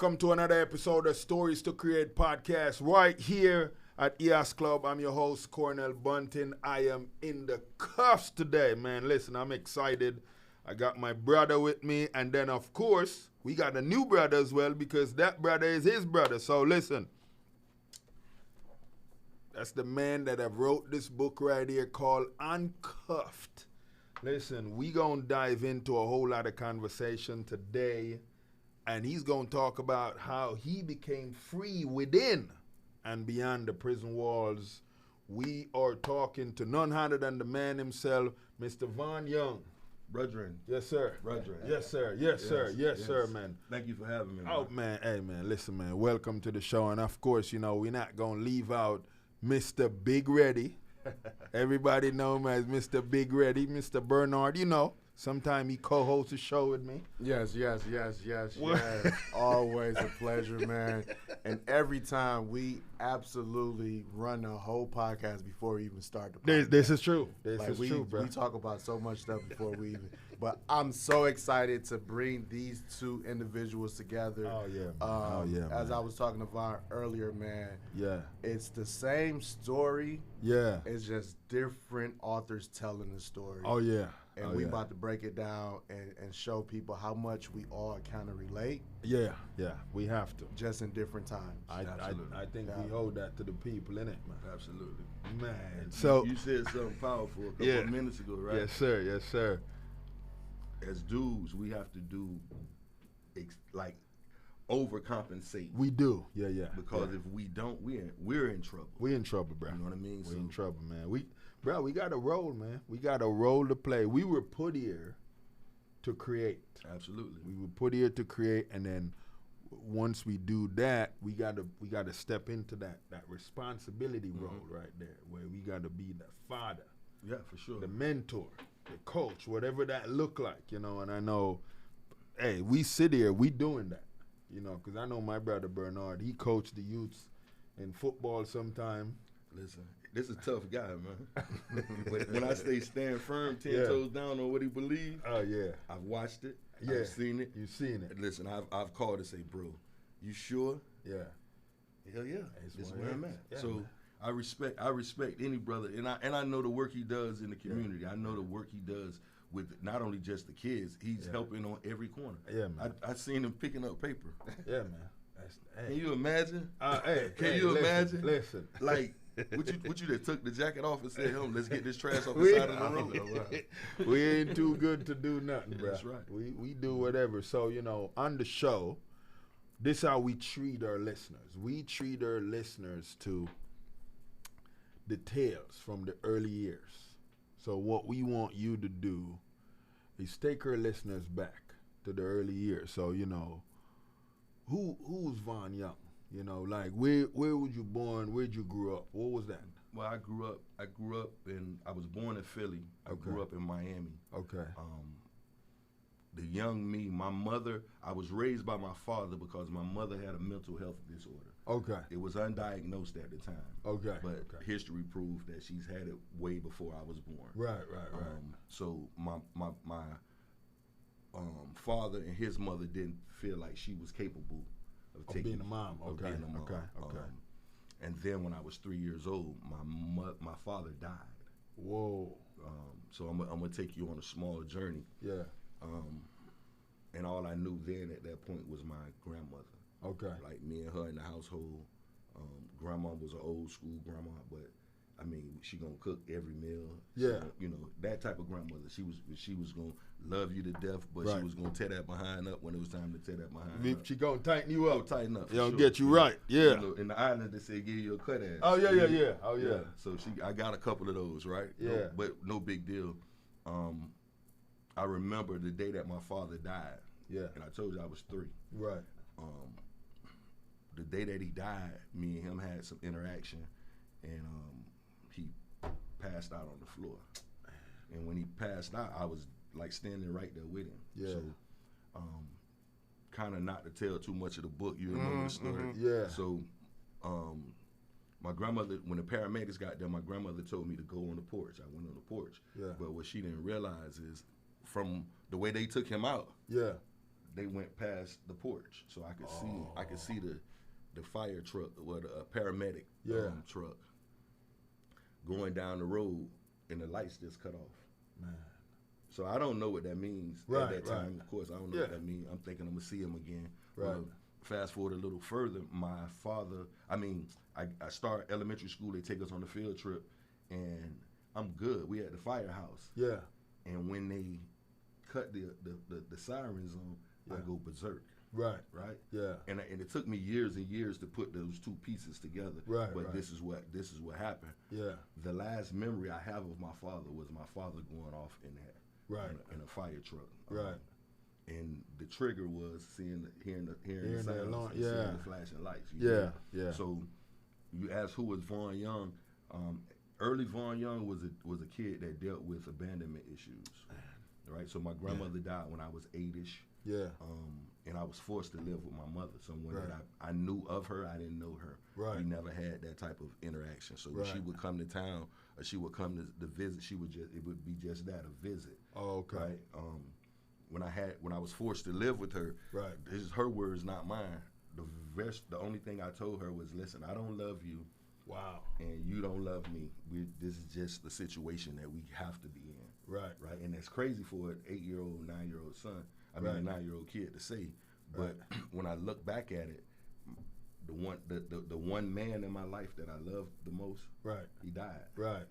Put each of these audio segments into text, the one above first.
Welcome to another episode of Stories to Create podcast right here at EOS Club. I'm your host, Cornell Bunting. I am in the cuffs today, man. Listen, I'm excited. I got my brother with me, and then, of course, we got a new brother as well because that brother is his brother. So, listen, that's the man that have wrote this book right here called Uncuffed. Listen, we gonna dive into a whole lot of conversation today. And he's going to talk about how he became free within and beyond the prison walls. We are talking to none other than the man himself, Mr. Vaugh Young. Brethren. Yes, sir. Brethren. Yes, sir. Yes, sir. Yes, sir, man. Thank you for having me, man. Oh, man. Hey, man, listen, man. Welcome to the show. And, of course, you know, we're not going to leave out Mr. Big Ready. Everybody know him as Mr. Big Ready, Mr. Bernard, you know. Sometime he co-hosts a show with me. Yes. Always a pleasure, man. And every time we absolutely run the whole podcast before we even start the podcast. This is true. This is true, bro. We talk about so much stuff before we even. But I'm so excited to bring these two individuals together. Oh, yeah. As I was talking to Vaughn earlier, man. Yeah. It's the same story. Yeah. It's just different authors telling the story. Oh, yeah. And we about to break it down and show people how much we all kind of relate. Yeah, we have to. Just in different times. I think we owe that to the people, innit, man? Absolutely. Man. So you said something powerful a couple of minutes ago, right? Yes, sir. Yes, sir. As dudes, we have to do, overcompensate. We do. Yeah. Because if we don't, we're in trouble. We in trouble, bro. You know what I mean? We're in trouble, man. We got a role, man. We got a role to play. We were put here to create. Absolutely. We were put here to create, and then once we do that, we gotta step into that responsibility role right there, where we gotta be the father. Yeah, for sure. The mentor, the coach, whatever that look like, you know. And I know, hey, we sit here, we doing that, you know, because I know my brother Bernard, he coached the youths in football sometime. Listen, this is a tough guy, man. When I say stand firm, 10 toes down on what he believes, oh yeah, I've watched it. Yeah. I've seen it. You've seen it. Listen, I've called to say, bro, you sure? Yeah. Hell yeah. This is where I'm at. Yeah, so man. I respect any brother, and I know the work he does in the community. I know the work he does with not only just the kids. He's helping on every corner. Yeah, man. I seen him picking up paper. Yeah, man. Can you imagine? Can you imagine? Listen. Like, what you that took the jacket off and said, let's get this trash off the side of the road. We ain't too good to do nothing, bro. That's right. We do whatever. So, you know, on the show, this is how we treat our listeners. We treat our listeners to the tales from the early years. So what we want you to do is take our listeners back to the early years. So, you know, who's Vaugh Young? You know, like where was you born? Where'd you grow up? What was that? Well, I grew up I was born in Philly. I grew up in Miami. Okay. The young me, my mother, I was raised by my father because my mother had a mental health disorder. Okay. It was undiagnosed at the time. Okay. But history proved that she's had it way before I was born. Right. So my father and his mother didn't feel like she was capable of being a mom. Okay. Being a mom. Okay. And then when I was 3 years old, my father died. Whoa. So I'm gonna take you on a small journey. Yeah. And all I knew then at that point was my grandmother. Okay. Like me and her in the household. Grandma was an old school grandma, but I mean, she gonna cook every meal. Yeah. You know, that type of grandmother. She was gonna love you to death, but right. she was gonna tear that behind up when it was time to tear that behind up. She gonna tighten you up. Tighten up. She'll get you right. Yeah. You know, in the island they say give you a cut ass. Oh yeah. Oh yeah. So I got a couple of those, right? Yeah. But no big deal. I remember the day that my father died. Yeah. And I told you I was 3. Right. The day that he died, me and him had some interaction, and he passed out on the floor. And when he passed out, I was like standing right there with him. Yeah. So, kind of not to tell too much of the book, you remember the story. Yeah. So, my grandmother, when the paramedics got there, my grandmother told me to go on the porch. I went on the porch. Yeah. But what she didn't realize is, from the way they took him out, yeah, they went past the porch, so I could see the fire truck or the paramedic truck going down the road, and the lights just cut off. Man. So I don't know what that means at that time. Of course, I don't know what that means. I'm thinking I'm gonna see him again. Right. Fast forward a little further, my father. I start elementary school. They take us on the field trip, and I'm good. We at the firehouse. Yeah. And when they cut the sirens on, I go berserk. Right. Right. Yeah. And it took me years and years to put those two pieces together. Right. But this is what happened. Yeah. The last memory I have of my father was my father going off in a fire truck. Right. And the trigger was hearing the sirens, alarm, seeing the flashing lights. Yeah. So you asked who was Vaugh Young. Early Vaugh Young was a kid that dealt with abandonment issues. Right. So my grandmother died when I was 8-ish. Yeah. And I was forced to live with my mother, someone that I knew of her, I didn't know her. Right. We never had that type of interaction. So when she would come to town or she would come to visit, it would be just that, a visit. Oh, okay. Right. When I was forced to live with her, this is her words, not mine. The only thing I told her was, listen, I don't love you. Wow. And you don't love me. This is just the situation that we have to be in. Right. Right. And it's crazy for an 8-year-old, 9-year-old son. A 9-year-old kid to say, but when I look back at it, the one man in my life that I loved the most, he died. Right.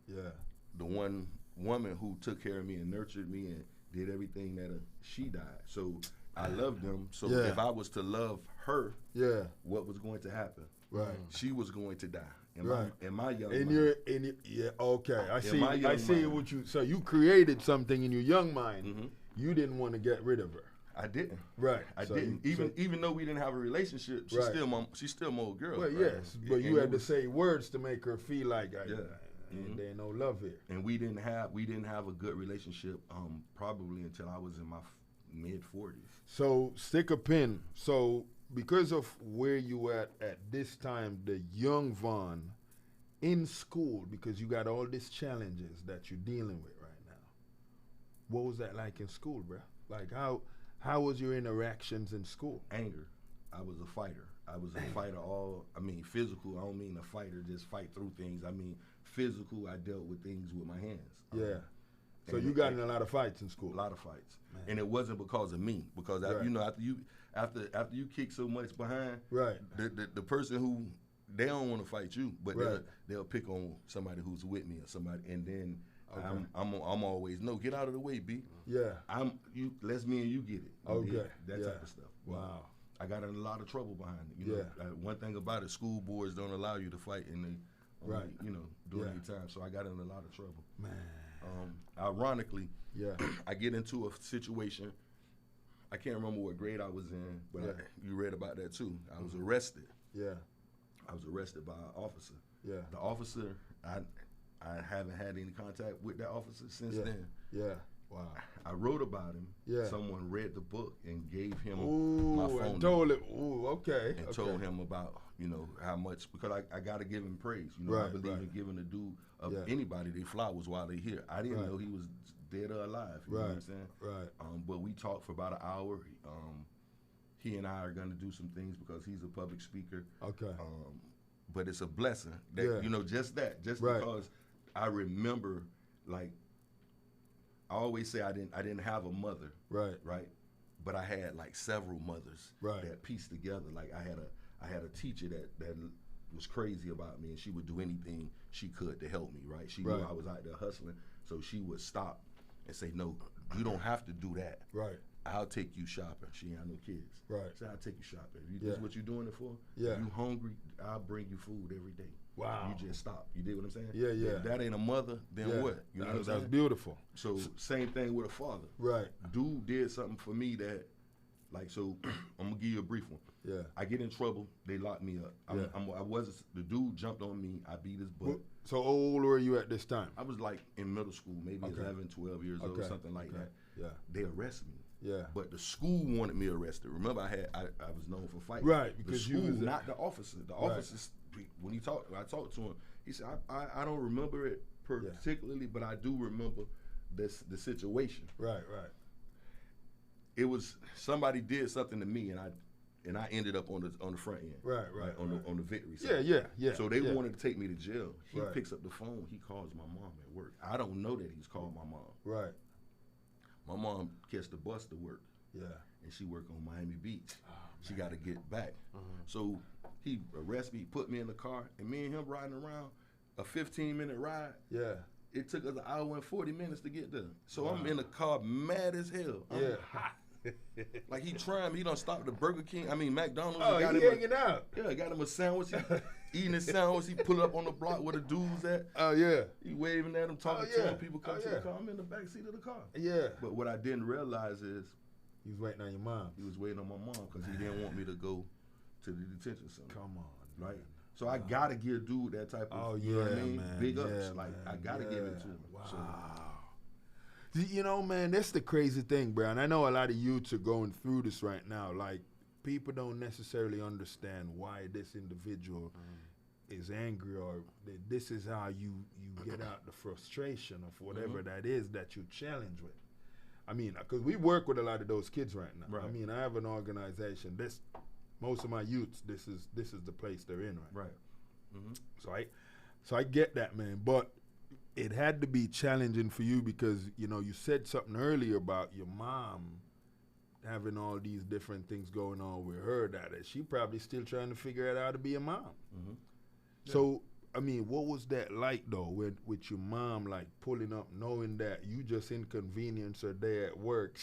Yeah. The one woman who took care of me and nurtured me and did everything that she died. So I loved them. So if I was to love her, what was going to happen? Right. She was going to die. In my young mind. Okay. I see what you. So you created something in your young mind. Mm-hmm. You didn't want to get rid of her. I didn't. Right. I didn't. Even though we didn't have a relationship, she's still my old girl. Well, yes, but you had to say words to make her feel like there ain't no love here. And we didn't have a good relationship probably until I was in my mid-40s. So stick a pin. So because of where you were at this time, the young Vaughn in school, because you got all these challenges that you're dealing with right now. What was that like in school, bro? Like how was your interactions in school? Anger. I was a fighter. Physical. I don't mean a fighter, just fight through things. I mean physical. I dealt with things with my hands. So you got in a lot of fights in school. A lot of fights. Man. And it wasn't because of me. Because after you kick so much behind, the person who they don't want to fight you, but they'll pick on somebody who's with me or somebody, and then I'm always get out of the way, B. Yeah. Let's me and you get it. Okay. That type of stuff. Wow. I got in a lot of trouble behind it. One thing about it, school boards don't allow you to fight in during your time. So I got in a lot of trouble. Man. Ironically, I get into a situation. I can't remember what grade I was in, but you read about that too. I was arrested. Yeah. I was arrested by an officer. Yeah. The officer, I haven't had any contact with that officer since then. Yeah. Wow. I wrote about him. Yeah. Someone read the book and gave him my phone and told him. Okay. And told him about, how much, because I got to give him praise. I believe in giving the due of anybody their flowers while they're here. I didn't know he was dead or alive. You know what I'm saying? Right. But we talked for about an hour. He and I are going to do some things because he's a public speaker. Okay. But it's a blessing that, just because I remember, like, I always say I didn't have a mother. Right. But I had like several mothers that pieced together. Like I had a teacher that was crazy about me, and she would do anything she could to help me. Right. She knew I was out there hustling, so she would stop and say, "No, you don't have to do that. Right. I'll take you shopping." She ain't had no kids. Right. So I'll take you shopping. This is what you're doing it for? Yeah. If you hungry, I'll bring you food every day. Wow. You just stop. You dig what I'm saying? Yeah. If that ain't a mother, then what? You know what I'm saying? That's beautiful. So same thing with a father. Right. Dude did something for me that, like, so I'm gonna give you a brief one. Yeah. I get in trouble. They lock me up. The dude jumped on me. I beat his butt. So how old were you at this time? I was like in middle school, maybe 11, 12 years old, something like that. Yeah. They arrested me. Yeah. But the school wanted me arrested. Remember, I was known for fighting. Right. Because the school, not the officer. The officer, when I talked to him, he said, I don't remember it particularly, but I do remember the situation. Right. it was somebody did something to me, and I ended up on the front end. Right. On the victory side. Yeah. So they wanted to take me to jail. He Right. picks up the phone. He calls my mom at work. I don't know that he's called my mom. Right. My mom catch the bus to work. Yeah. And she work on Miami Beach. Oh, she got to get back. So he arrested me, put me in the car, and me and him riding around a 15-minute ride. Yeah. It took us an hour and 40 minutes to get there. So Wow. I'm in the car mad as hell. I'm hot. Like he trying me, he done stopped the Burger King. I mean McDonald's. Oh, got he him hanging out. Yeah, got him a sandwich. He eating his sandwich. He pull up on the block where the dudes at. Oh, yeah. He waving at him, talking to yeah. him. People come Oh, to yeah. the car. I'm in the back seat of the car. Yeah. But what I didn't realize is He was waiting on your mom. he was waiting on my mom because he didn't want me to go to the detention center. Come on. Right. man. So I gotta give dude that type of, Oh, you know what I yeah, mean? man. Big ups. Yeah, Like man. I gotta give it to him. Wow. So, You know, man, that's the crazy thing, bro. And I know a lot of youths are going through this right now. Like, people don't necessarily understand why this individual is angry, or that this is how you get out the frustration of whatever that is that you challenge with. I mean, because we work with a lot of those kids right now. Right. I mean, I have an organization. Most of my youths, this is the place they're in right now. right. Mm-hmm. So I get that, man. But it had to be challenging for you because, you know, you said something earlier about your mom having all these different things going on with her, that she probably still trying to figure out how to be a mom. Mm-hmm. So, I mean, what was that like, though, with your mom, like, pulling up, knowing that you just inconvenience her day at work?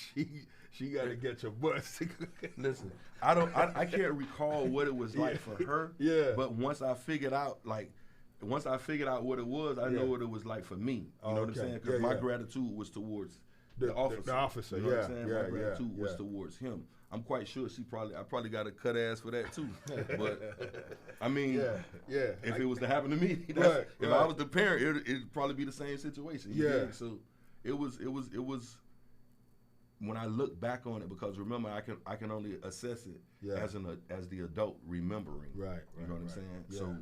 She got to get your bus. Listen, I can't recall what it was like for her. Yeah. But once I figured out what it was, I know what it was like for me. You know what I'm saying? Because my gratitude was towards the officer. The officer, you know what I'm saying? yeah, My gratitude yeah. was towards him. I'm quite sure I probably got a cut ass for that too. But I mean, if it was to happen to me, if I was the parent, it'd probably be the same situation. You dig? So it was. When I look back on it, because remember, I can only assess it as the adult remembering. Right. You know what I'm saying? Yeah. So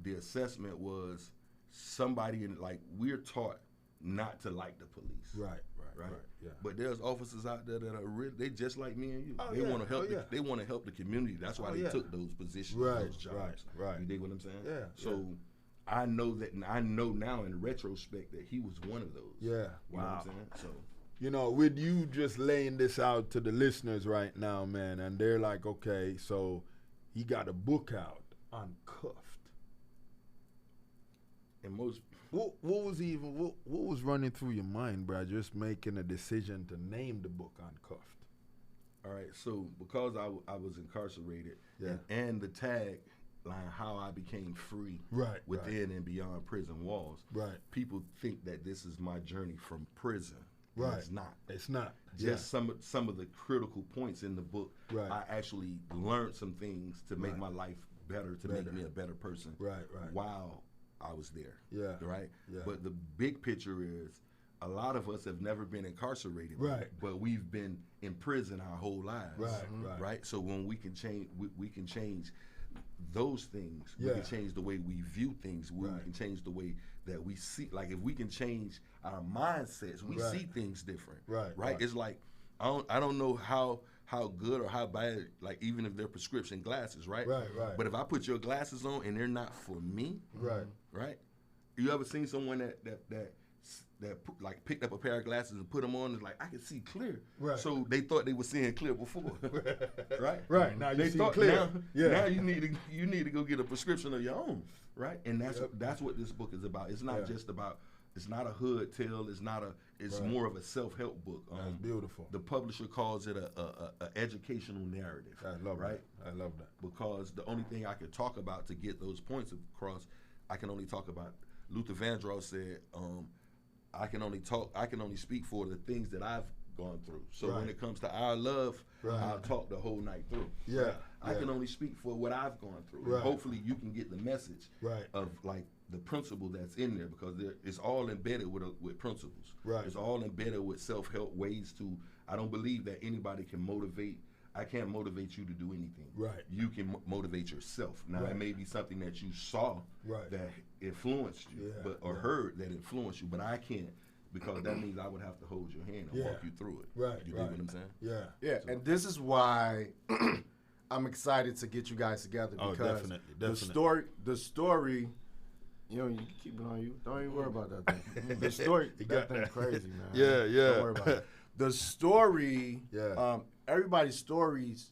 the assessment was somebody we're taught not to like the police. Right. Yeah. But there's officers out there that are really, they just like me and you. Oh, they yeah. want to help. Oh, yeah. They want to help the community. That's why they took those positions, those jobs. Right. You dig what I'm saying? Yeah. So I know that, and I know now in retrospect that he was one of those. Yeah. You know what I'm saying? So. You know, with you just laying this out to the listeners right now, man, and they're like, okay, so he got a book out, Uncuffed. And most. What was running through your mind, bro? Just making a decision to name the book Uncuffed. All right, so because I was incarcerated, and the tag line how I became free, within and beyond prison walls, people think that this is my journey from prison. Right. It's not. It's not. Just some of the critical points in the book. Right. I actually learned some things to make my life better, to make me a better person. Right. While I was there. Yeah. Right? Yeah. But the big picture is a lot of us have never been incarcerated. Right. But we've been in prison our whole lives. Right. So when we can change those things. We can change the way we view things. We can change the way that we see. Like if we can change our mindsets, we see things different. Right. It's like I don't know how good or how bad, like even if they're prescription glasses, right? But if I put your glasses on and they're not for me, right? You ever seen someone that like picked up a pair of glasses and put them on and like I can see clear, so they thought they were seeing clear before, right? Now you see clear. Now you need to go get a prescription of your own, right? And that's what this book is about. It's not just about. It's not a hood tale. It's more of a self-help book. That's beautiful. The publisher calls it a educational narrative. I love that. I love that. Because the only thing I could talk about to get those points across, I can only talk about. Luther Vandross said, I can only speak for the things that I've gone through. So when it comes to our love, I'll talk the whole night through. I can only speak for what I've gone through. And hopefully you can get the message of like the principle that's in there, because it's all embedded with principles. It's all embedded with self-help ways to. I don't believe that anybody can motivate. I can't motivate you to do anything. You can motivate yourself. Now it may be something that you saw that influenced you, or heard that influenced you, but I can't because that means I would have to hold your hand and walk you through it. Right. You dig what I'm saying? Yeah. Yeah, So- and this is why I'm excited to get you guys together because definitely. the story, you know, you can keep it on you. Don't even worry about that thing. The story, that thing's crazy, man. Yeah, yeah. Don't worry about it. The story, Yeah. Everybody's stories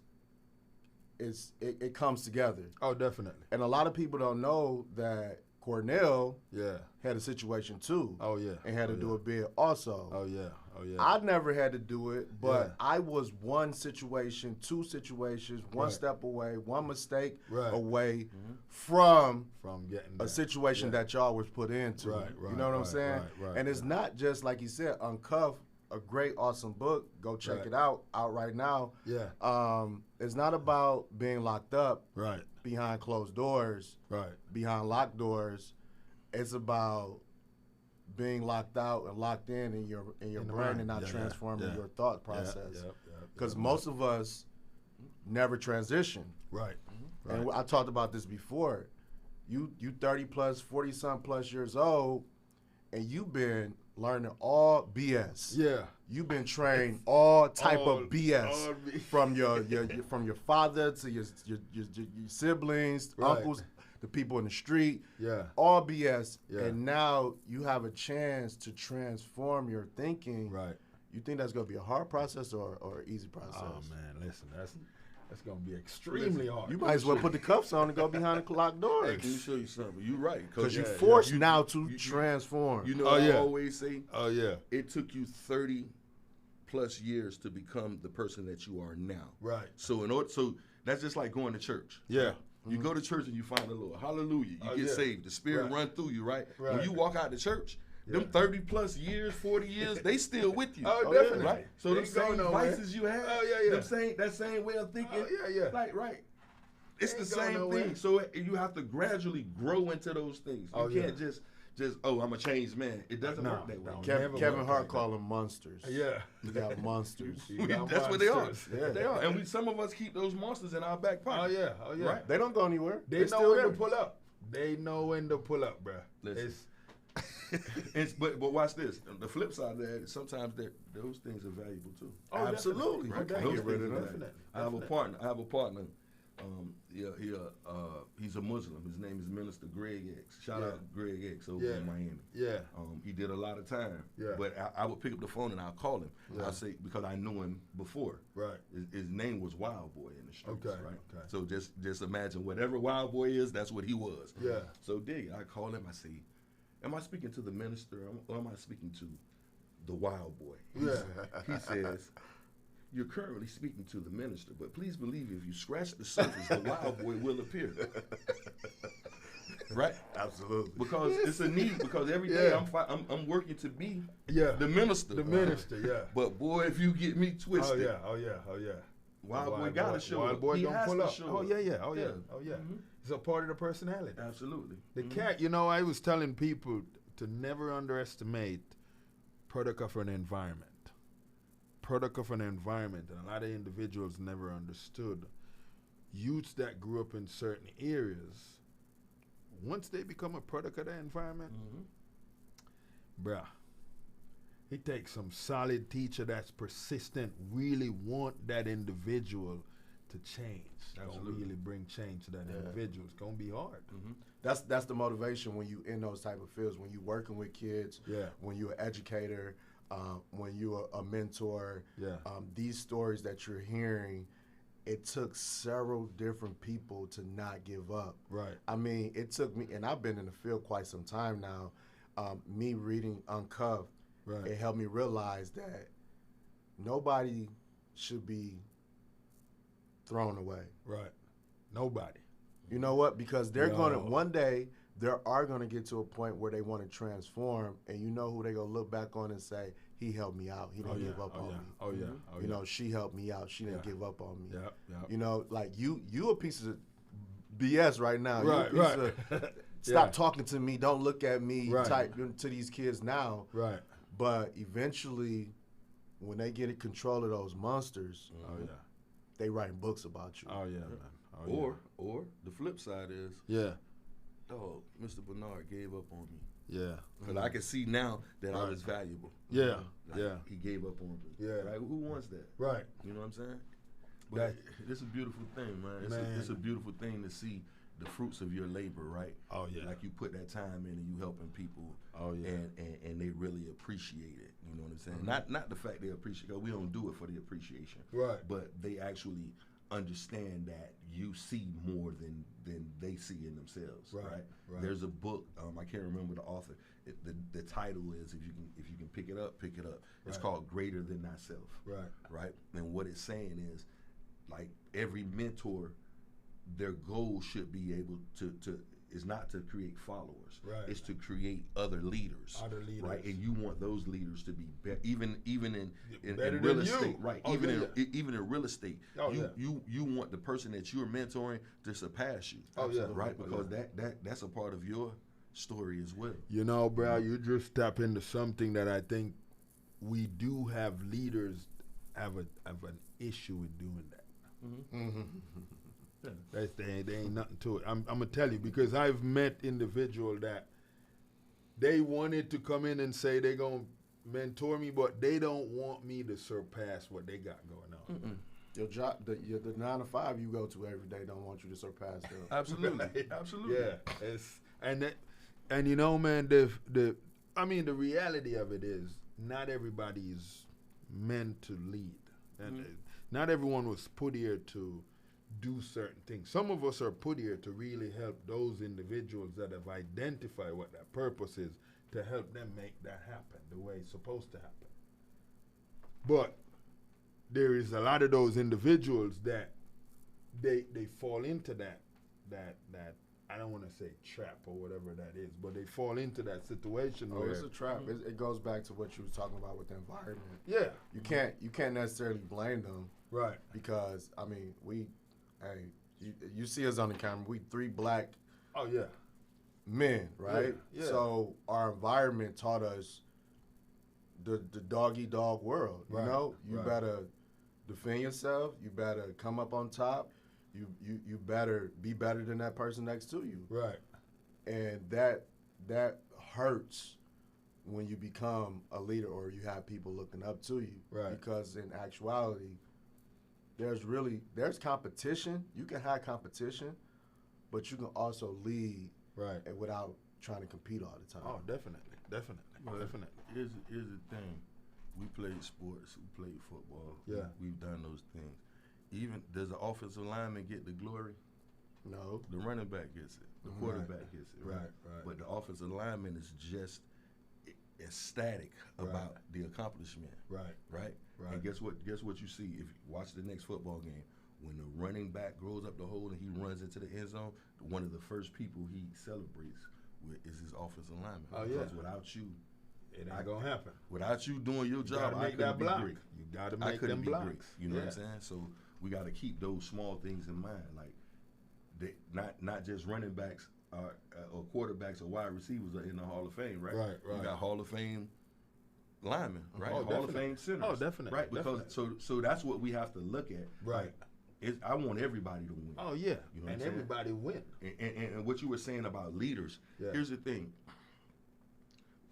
it comes together. Oh, definitely. And a lot of people don't know that Cornell Yeah. had a situation too. Oh, yeah. And had to Oh, do yeah. a bid also. Oh, yeah. Oh, yeah. I never had to do it, but Yeah. I was one situation, two situations, one Right. step away, one mistake Right. away from From getting a that. situation Yeah. that y'all was put into. Right, You right, know what I'm right, saying? right, And it's right. not just like you said, Uncuffed, a great, awesome book. Go check Right. it out right now. Yeah. It's not about being locked up Right. behind closed doors, Right. behind locked doors. It's about being locked out and locked in your In the brain mind. and not Yeah, yeah, transforming yeah. your thought Yeah, process. yeah, yeah, Because yeah. most of us never transition. Right. And Right. I talked about this before. You 30 plus, 40 some plus years old, and you've been learning all BS. Yeah. You've been trained all type All- of BS all B- from your from your father to your siblings, Right. uncles, the people in the street. Yeah. All BS. Yeah. And now you have a chance to transform your thinking. Right. You think that's gonna be a hard process or an easy process? Oh man, listen, that's gonna be extremely hard. You might as well put the cuffs on and go behind the locked Hey, doors. let me show you something. You're right. Because you you're yeah, forced you- now to you- transform. You know, Oh, I yeah. always say Oh yeah. it took you 30 plus years to become the person that you are now. Right. So that's just like going to church. Yeah. You go to church and you find the Lord. Hallelujah. You Oh, get yeah. saved. The Spirit Right. run through you, right? Right. When you walk out the church, Yeah. them 30 plus years, 40 years, they still with you. Oh, yeah. definitely. Right? So They them ain't going same nowhere. vices you had, Oh, yeah, yeah. that same way of thinking. Oh, yeah, yeah. Like, right. It's They the ain't going same nowhere. thing. So you have to gradually grow into those things. You Oh, yeah. can't just I'm a changed man. It doesn't No, work that way. no. Kevin Never Hart worked like called them monsters. Yeah. You got monsters. You got That's what they are. monsters. Yeah. They are. And some of us keep those monsters in our back Oh pocket. yeah. Oh yeah. Right. They don't go anywhere. They They know still when there. to pull up. They know when to pull up, bruh. Listen. But watch this. The flip side of that is sometimes those things are valuable too. Oh, Absolutely. definitely. You can't Those get rid of things are them. valuable. Definitely. I have a Definitely. partner. He's a Muslim. His name is Minister Greg X. Shout Yeah. out Greg X over Yeah. in Miami. Yeah. He did a lot of time. Yeah. But I would pick up the phone and I'll call him. Yeah. I'll say, because I knew him before. Right. His name was Wild Boy in the streets, Okay, right? okay. So just imagine whatever Wild Boy is, that's what he was. Yeah. So dig it. I call him. I say, "Am I speaking to the minister or am I speaking to the Wild Boy?" Yeah. He says, "You're currently speaking to the minister, but please believe if you scratch the surface, the Wild Boy will appear." Right? Absolutely. Because it's a need. Because every day Yeah. I'm working to be Yeah. the minister. The minister. Yeah. But boy, if you get me Oh twisted, yeah. Oh yeah. Oh yeah. Wild Boy gotta show Wild up. Boy He gonna has pull to up. show Oh up. yeah. Yeah. Oh yeah. Yeah. Oh yeah. Mhm. It's a part of the personality. Absolutely. The cat. You know, I was telling people to never underestimate product of an environment. Product of an environment, and a lot of individuals never understood. Youths that grew up in certain areas, once they become a product of the environment, bruh, it takes some solid teacher that's persistent, really want that individual to change. That's gonna Absolutely. really bring change to that individual. It's gonna be hard. That's the motivation when you in those type of fields, when you working with kids, Yeah. when you're an educator, when you're a mentor. Yeah. These stories that you're hearing, it took several different people to not give up. Right. I mean, it took me, and I've been in the field quite some time now. Me reading Uncuffed, Right. it helped me realize that nobody should be thrown away. Right. Nobody. You know what? Because they're gonna Yo. one day they are gonna get to a point where they want to transform, and you know who they gonna look back on and say, "He helped me out. He didn't give up on me." Oh yeah. Oh You know, she helped me out. She didn't Yeah. give up on me. Yeah. Yeah. You know, like you a piece of BS right now. Right. You a piece Right. of, stop Yeah. talking to me. Don't look at me. Right. Type to these kids now. Right. But eventually, when they get in control of those monsters, Oh yeah. they writing books about you. Oh yeah, man. Oh, Or the flip side is, yeah. dog, Mr. Bernard gave up on me Yeah. Because I can see now that I was valuable. Yeah. Like, Yeah. He gave up on me. Yeah. Right? Who wants that? Right. You know what I'm saying? But it's a beautiful thing, man. It's a beautiful thing to see the fruits of your labor, right? Oh yeah. Like you put that time in and you helping people. Oh yeah. And they really appreciate it. You know what I'm saying? Not the fact they appreciate it. We don't do it for the appreciation. Right. But they actually understand that you see more than they see in themselves. Right. There's a book. I can't remember the author. The title is if you can pick it up. It's called Greater Than Thyself. Right. And what it's saying is, like, every mentor, their goal should be able to is not to create followers. Right. It's to create other leaders. Right. And you want those leaders to be even in real estate. Right. Oh, even in real estate, you want the person that you're mentoring to surpass you. Oh yeah. Right. Because that's a part of your story as well. You know, bro, you just tap into something that I think we do have leaders have an issue with doing that. There ain't nothing to it. I'm gonna tell you, because I've met individuals that they wanted to come in and say they're gonna mentor me, but they don't want me to surpass what they got going on. Your job, the 9 to 5 you go to every day, don't want you to surpass them. Absolutely, absolutely. Yeah, and you know, man, the reality of it is not everybody is meant to lead, and not everyone was put here to do certain things. Some of us are put here to really help those individuals that have identified what that purpose is, to help them make that happen the way it's supposed to happen. But there is a lot of those individuals that they fall into that I don't want to say trap or whatever that is, but they fall into that situation where it's a trap. It goes back to what you was talking about with the environment. Yeah. You can't necessarily blame them. Right. Because you see us on the camera. We 3 black men, right? Yeah. So our environment taught us the dog eat dog world. You know, you better defend yourself. You better come up on top. You better be better than that person next to you. Right. And that hurts when you become a leader or you have people looking up to you. Right. Because in actuality, there's competition. You can have competition, but you can also lead without trying to compete all the time. Oh, definitely. Here's the thing. We played sports. We played football. Yeah. We've done those things. Even does the offensive lineman get the glory? No. The running back gets it. The quarterback gets it. Right. But the offensive lineman is just ecstatic about the accomplishment. Right. And guess what you see if you watch the next football game? When the running back grows up the hole and he runs into the end zone, one of the first people he celebrates with is his offensive lineman. Oh, because without you, it ain't gonna happen. Without you doing your job, I couldn't be great. You gotta make them blocks. You know what I'm saying? So we got to keep those small things in mind, like not just running backs or quarterbacks or wide receivers are in the Hall of Fame, right? Right. You got Hall of Fame linemen, right? Oh, Hall of Fame centers. Oh, definitely. Right, because so that's what we have to look at. Right. I want everybody to win. Oh yeah, you know and everybody win. And what you were saying about leaders, here's the thing.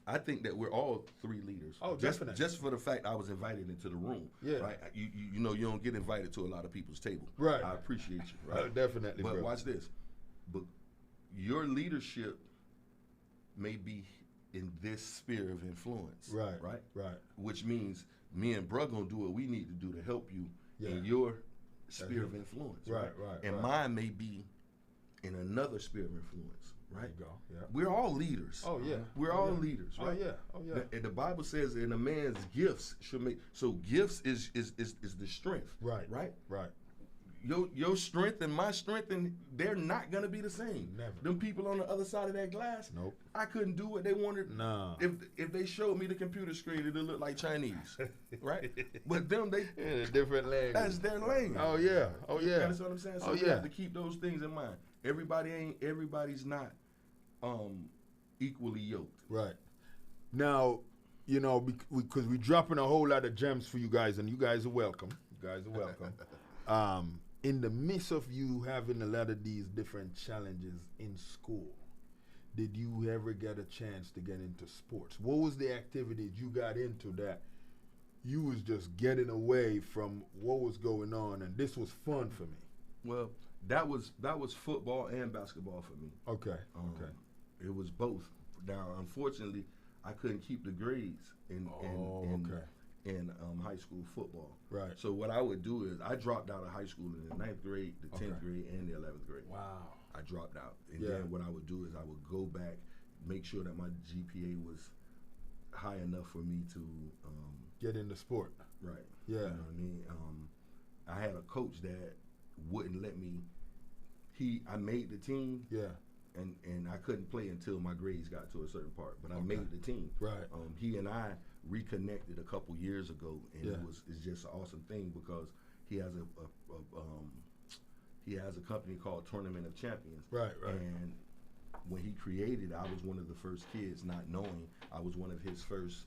I think that we're all 3 leaders. Oh, definitely. Just for the fact I was invited into the room. Yeah. Right. You know you don't get invited to a lot of people's table. Right. I appreciate you. Right. Definitely. But bro. watch this. But your leadership may be in this sphere of influence. Right. Which means me and bruh gonna do what we need to do to help you in your sphere of influence. Right. And mine may be in another sphere of influence. Right. There you go. Yeah. We're all leaders. Oh yeah. We're all leaders. Right. Oh yeah. And the Bible says, "In a man's gifts should make." So gifts is the strength. Right. Your strength and my strength, and they're not gonna be the same. Never. Them people on the other side of that glass. Nope. I couldn't do what they wanted. No. If they showed me the computer screen, it'd look like Chinese. Right. But them in a different language. That's their language. Oh yeah. You understand what I'm saying? So we have to keep those things in mind. Everybody's not equally yoked. Right. Now, you know, because we're dropping a whole lot of gems for you guys, and you guys are welcome. In the midst of you having a lot of these different challenges in school, did you ever get a chance to get into sports? What was the activities you got into that you was just getting away from what was going on, and this was fun for me? Well, that was football and basketball for me. Okay. It was both. Now, unfortunately, I couldn't keep the grades in high school football. Right. So what I would do is I dropped out of high school in the 9th grade, the 10th grade, and the 11th grade. Wow. I dropped out. And then what I would do is I would go back, make sure that my GPA was high enough for me to get into sport. Right. Yeah. You know what I mean? I had a coach that wouldn't let me. I made the team. Yeah. And I couldn't play until my grades got to a certain part, but I made the team. Right. He and I reconnected a couple years ago, and it's just an awesome thing because he has a company called Tournament of Champions. Right. And when he created it, I was one of the first kids, not knowing I was one of his first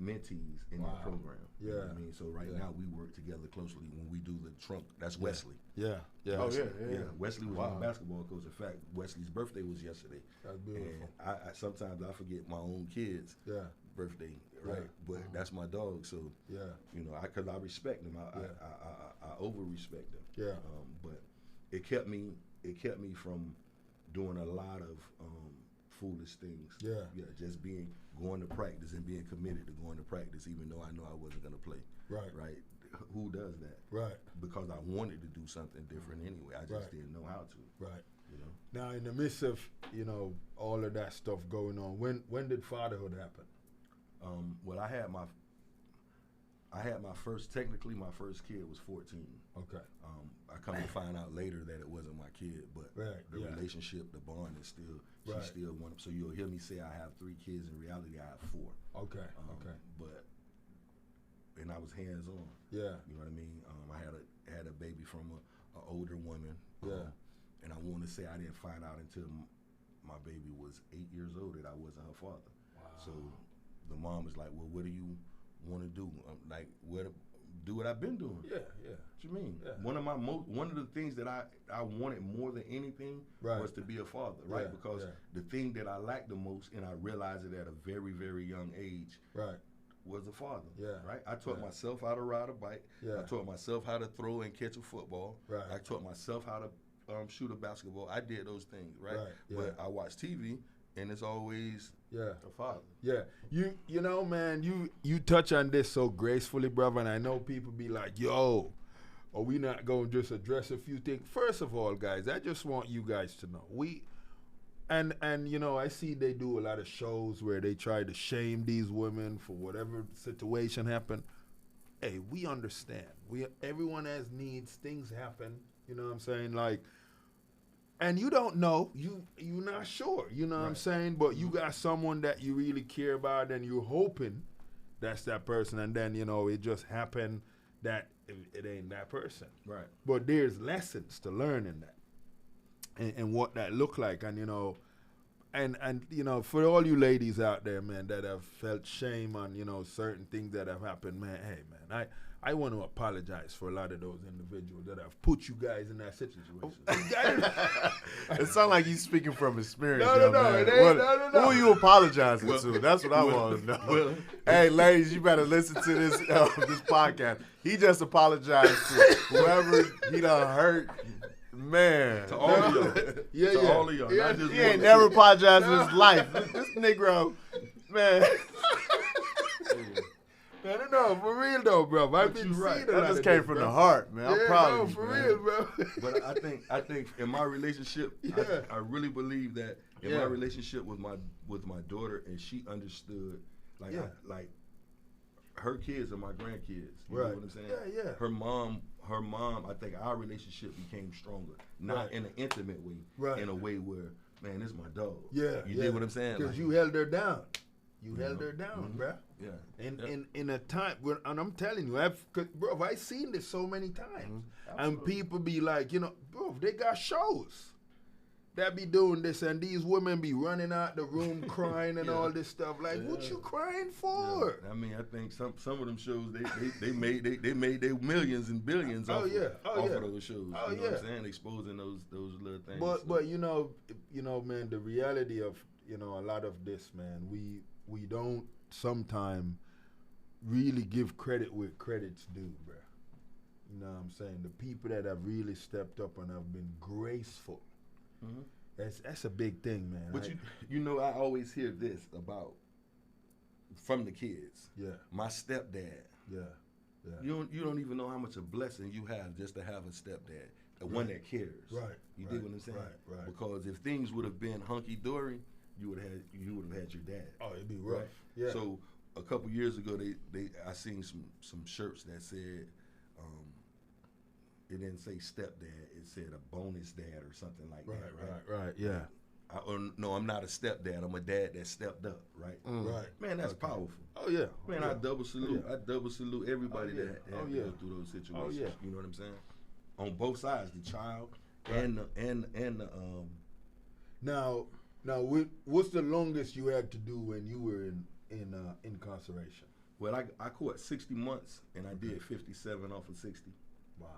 mentees in that program. Yeah. You know what I mean? So now we work together closely when we do the trunk. That's Wesley. Yeah. Oh, Wesley. yeah. Wesley was my basketball coach. In fact, Wesley's birthday was yesterday. That's beautiful. And I sometimes I forget my own kids' birthday, right? But that's my dog. So, you know, because I respect him. I over-respect him. Yeah. But it kept me from doing a lot of foolish things. Yeah. Just going to practice and being committed to going to practice, even though I know I wasn't going to play. Right. Who does that? Right. Because I wanted to do something different anyway. I just didn't know how to. Right. You know. Now, in the midst of all of that stuff going on, when did fatherhood happen? Well, I had my first kid was 14. Okay. I come to find out later that it wasn't my kid, but the relationship, the bond is still, she still one. So you'll hear me say I have 3 kids. In reality, I have 4. Okay. And I was hands on. Yeah. You know what I mean? I had a baby from an older woman. And I want to say I didn't find out until my baby was 8 years old that I wasn't her father. Wow. So the mom was like, well, what do you want to do? I'm like, do what I've been doing. Yeah. What you mean? Yeah. One of the things that I wanted more than anything was to be a father, right? Because the thing that I lacked the most, and I realized it at a very, very young age, was a father. Yeah. Right? I taught myself how to ride a bike. Yeah. I taught myself how to throw and catch a football. Right. I taught myself how to shoot a basketball. I did those things, right? But I watch TV, and it's always a father. Yeah. You know, man, you touch on this so gracefully, brother, and I know people be like, yo, are we not going to just address a few things? First of all, guys, I just want you guys to know, and you know, I see they do a lot of shows where they try to shame these women for whatever situation happened. Hey, we understand. Everyone has needs, things happen, you know what I'm saying? Like, and you don't know, you're not sure, you know what I'm saying? But you got someone that you really care about, and you're hoping that's that person, and then, you know, it just happened that it ain't that person. Right. But there's lessons to learn in that, and what that look like, and, you know, and you know, for all you ladies out there, man, that have felt shame on, you know, certain things that have happened, man, hey, man, I want to apologize for a lot of those individuals that have put you guys in that situation. It sounds like you're speaking from experience. No. Who are you apologizing to? That's what I want to know. Hey, ladies, you better listen to this this podcast. He just apologized to whoever he done hurt. Man. To all of y'all. All of y'all. Yeah. He ain't never apologized in his life. This Negro, man. No, for real though, bro. I've been seeing that just came from the heart, man. I'm proud of you, for man. real, bro. But I think in my relationship, I really believe that in my relationship with my daughter, and she understood, like her kids are my grandkids. You know what I'm saying? Yeah. Her mom. I think our relationship became stronger, not in an intimate way, in a way where, man, this is my dog. Yeah, you dig what I'm saying? Because you held her down. You held her down, bro. Yeah. In a time, and I'm telling you, I've seen this so many times. And people be like, you know, bro, they got shows that be doing this, and these women be running out the room crying and all this stuff. Like, what you crying for? I mean, I think some of them shows they made their millions and billions off of those shows. You know what I'm saying? Exposing those little things. But you know, man, the reality of, you know, a lot of this, man, we don't sometimes really give credit where credit's due, bro. You know what I'm saying? The people that have really stepped up and have been graceful. Mm-hmm. That's a big thing, man. But you know, I always hear this about from the kids. Yeah. My stepdad. Yeah. Yeah. You don't even know how much a blessing you have just to have a stepdad, one that cares. Right. You dig what I'm saying? Right. Because if things would have been hunky dory, you would have had your dad. Oh, it'd be rough. Right? Yeah. So a couple years ago, I seen some shirts that said, it didn't say stepdad, it said a bonus dad or something like that. Right. Yeah. No, I'm not a stepdad. I'm a dad that stepped up. Right. Right. Man, that's powerful. Oh yeah. Man, yeah. I double salute. Yeah. I double salute everybody that had to yeah. go through those situations. Oh yeah. You know what I'm saying? On both sides, the child and the Now, what's the longest you had to do when you were in incarceration? Well, I caught 60 months and I did 57 off of 60. Wow.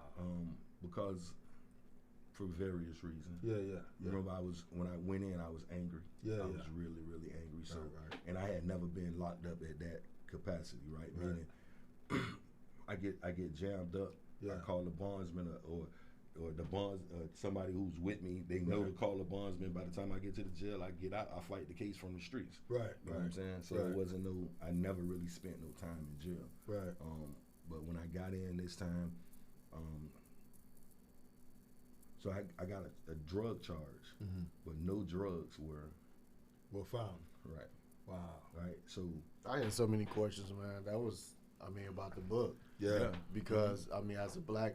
Because for various reasons. Yeah. Remember, when I went in, I was angry. Yeah. I was really, really angry. So, right. And I had never been locked up at that capacity, right? Meaning, I get jammed up. Yeah. I call the bondsman or the bonds, somebody who's with me. They know to call the bondsman. By the time I get to the jail, I get out. I fight the case from the streets. Right. You know what I'm saying? So it wasn't I never really spent no time in jail. Right. But when I got in this time, so I got a drug charge, but no drugs were found. Right. Wow. Right. So I had so many questions, man. That was, about the book. Yeah. Because as a black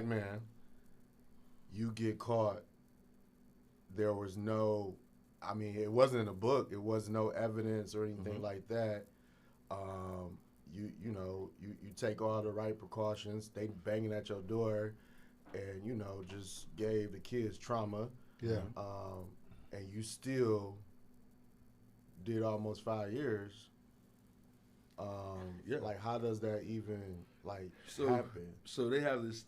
man, you get caught. There was no, it wasn't in a book. It was no evidence or anything like that. You take all the right precautions. They banging at your door, and just gave the kids trauma. Yeah. And you still did almost 5 years. Like, how does that even happen? So they have this.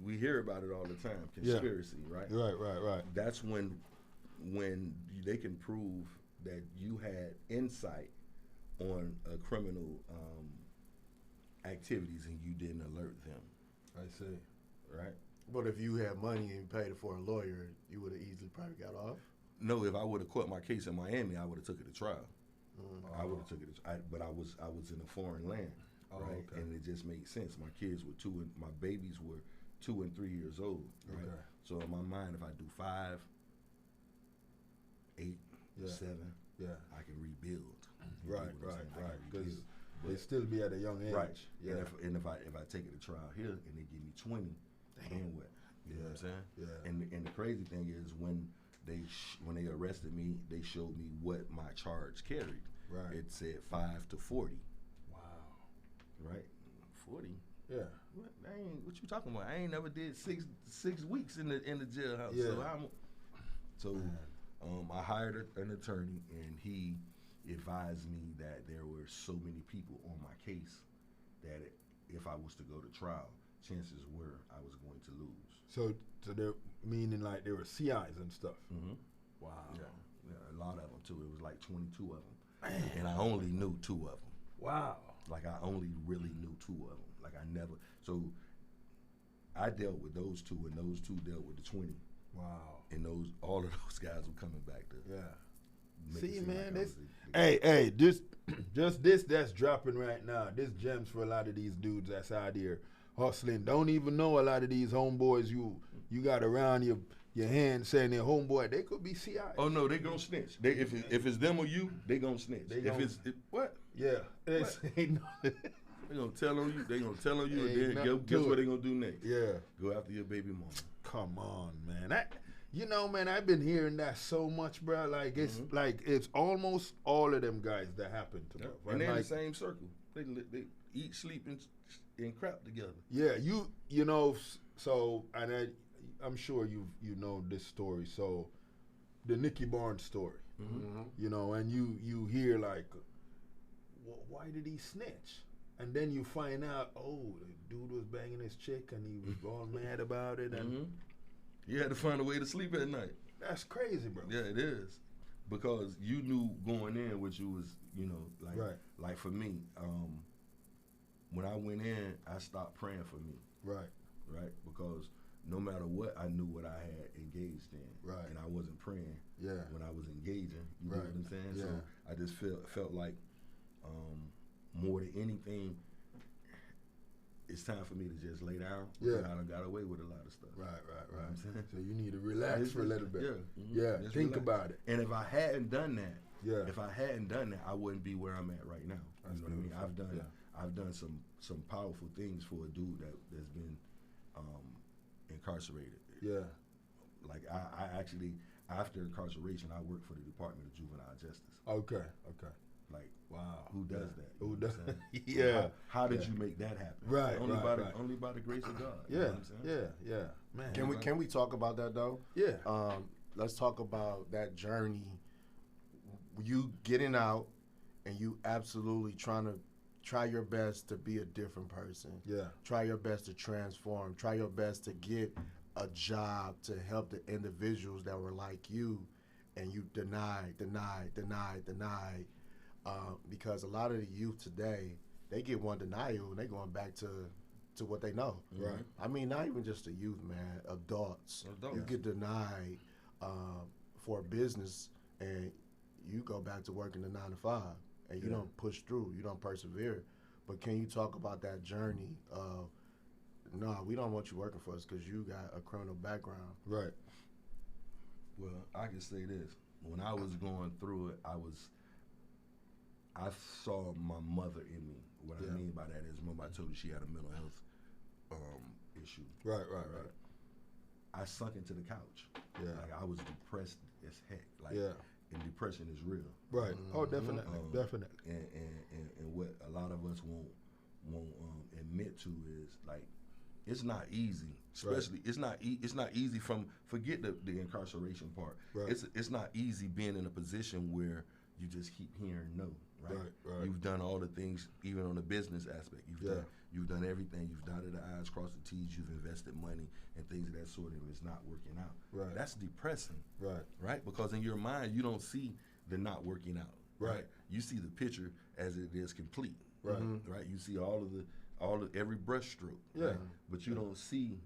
We hear about it all the time. Conspiracy, right? Right. That's when they can prove that you had insight on criminal activities and you didn't alert them. I see. Right. But if you had money and you paid for a lawyer, you would have easily probably got off. No, if I would have caught my case in Miami, I would have took it to trial. I would have took it, but I was in a foreign land, right? Okay. And it just made sense. My kids were my babies were 2 and 3 years old, right? Okay. So in my mind, if I do 5, 8, 7, I can rebuild. Right. Because they still be at a young age. Right. Yeah. And if I take it to trial here and they give me 20, then what? You know what I'm saying? Yeah. And the crazy thing is when they arrested me, they showed me what my charge carried. Right. It said 5 to 40. Wow. Right. 40. Yeah. What you talking about? I ain't never did six weeks in the jailhouse. Yeah. So I hired an attorney and he advised me that there were so many people on my case that if I was to go to trial, chances were I was going to lose. So they're meaning like there were CIs and stuff. Mm-hmm. Wow. Yeah, a lot of them too. It was like 22 of them. And I only knew 2 of them. Wow. Like I only really knew 2 of them. Like I never. So I dealt with those 2, and those 2 dealt with the 20. Wow. And all of those guys were coming back to. Yeah. See, man, this that's dropping right now. This gems for a lot of these dudes that's out here hustling. Don't even know a lot of these homeboys you got around your hand saying they're homeboy. They could be CI. Oh no, they gonna snitch. If it's them or you, they gonna snitch. What? Yeah. They gonna tell on you. They gonna tell on you. And then guess what they gonna do next? Yeah. Go after your baby mama. Come on, man. Man, I've been hearing that so much, bro. Like it's almost all of them guys that happen to them. And they're in the same circle. They eat, sleep, and crap together. Yeah, So, and I'm sure you know this story. So, the Nicky Barnes story. Mm-hmm. And you hear like, why did he snitch? And then you find out, the dude was banging his chick and he was all mad about it, and you had to find a way to sleep at night. That's crazy, bro. Yeah, it is. because you knew going in what you was, you know, like Right. like for me, when I went in, I stopped praying for me, Right. right? Because no matter what, I knew what I had engaged in, Right. and I wasn't praying Yeah. when I was engaging. You know Right. what I'm saying? Yeah. So I just felt like more than anything, it's time for me to just lay down. Yeah. because I done got away with a lot of stuff. Right. You know what I'm saying? So you need to relax for a little bit. Yeah. Mhm. Yeah. Just Think relax. about it. And if I hadn't done that, Yeah. I wouldn't be where I'm at right now. That's You know what I mean? beautiful. I've done some powerful things for a dude that's been incarcerated. Yeah. Like I actually, after incarceration, I worked for the Department of Juvenile Justice. Okay. Like, Wow. who does Yeah. that? Who You know does? what I'm saying? Yeah. How did Yeah. you make that happen? Right, Only right, by the right. only by the grace of God. You know Yeah. what I'm saying? Yeah. Man. Can we talk about that though? Yeah. Let's talk about that journey. You getting out, and you absolutely try your best to be a different person. Yeah. Try your best to transform. Try your best to get a job to help the individuals that were like you, and you denied. Because a lot of the youth today, they get one denial and they going back to what they know. Right. I mean, not even just the youth, man. Adults. You get denied for a business, and you go back to working the 9 to 5, and you don't push through. You don't persevere. But can you talk about that journey of, no, we don't want you working for us because you got a criminal background. Right. Well, I can say this. When I was going through it, I saw my mother in me. What I mean by that is, remember I told you she had a mental health issue. Right. I sunk into the couch. Yeah. Like I was depressed as heck. Like, Yeah. and depression is real. Right. Oh, definitely. Definitely. And what a lot of us won't admit to is, like, it's not easy. Especially, it's not easy from, forget the incarceration part. Right. It's not easy being in a position where you just keep hearing no. Right. You've done all the things, even on the business aspect. You've done everything. You've dotted the I's, crossed the T's. You've invested money and things of that sort, and it's not working out. Right. That's depressing. Right. Right. Because in your mind, you don't see the not working out. Right. You see the picture as it is complete. Right. Right. You see all of every brush stroke. Yeah. Right? But you don't see.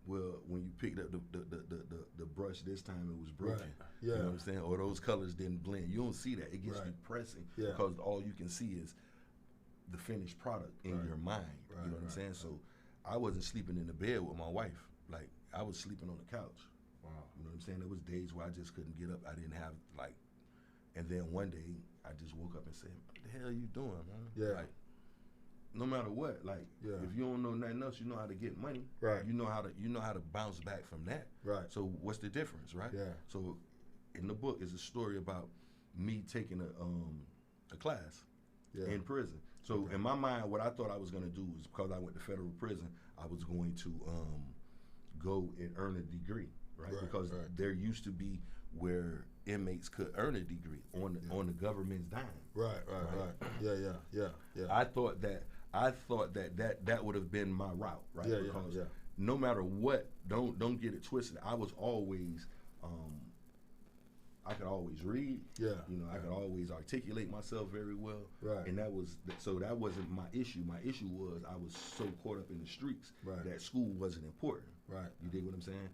Well, when you picked up the brush this time, it was broken. Right. Yeah. You know what I'm saying? Or those colors didn't blend. You don't see that. It gets depressing because all you can see is the finished product in your mind. You know what I'm saying? So I wasn't sleeping in the bed with my wife. Like, I was sleeping on the couch. Wow. You know what I'm saying? There was days where I just couldn't get up. I didn't have, like, and then one day I just woke up and said, "What the hell are you doing, man?" Yeah. Like, no matter what, like, if you don't know nothing else, you know how to get money. Right. You know how to bounce back from that. Right. So what's the difference, right? Yeah. So in the book is a story about me taking a class in prison. So in my mind, what I thought I was going to do was, because I went to federal prison, I was going to go and earn a degree, right? Because there used to be where inmates could earn a degree on the government's dime. Right. Yeah. I thought that would have been my route, right? Yeah, because no matter what, don't get it twisted. I was always I could always read. Yeah. You know, I could always articulate myself very well. Right. And that wasn't my issue. My issue was I was so caught up in the streets that school wasn't important. Right. You dig what I'm saying?